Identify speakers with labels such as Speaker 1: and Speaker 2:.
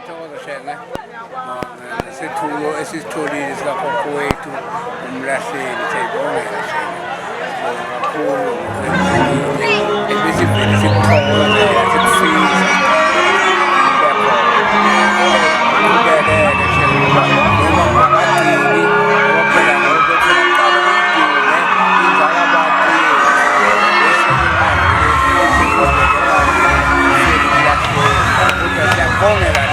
Speaker 1: siyathokoza shenge sethulo esisitholile sikakhokho wethu uMlahleni siyayibongela shenge kakhulu ebesivele sikuthokoza sikufisa ukelele shenge noma mangagcini ngoba phela ngokuqala uyiDunge inzala abantu siyabongela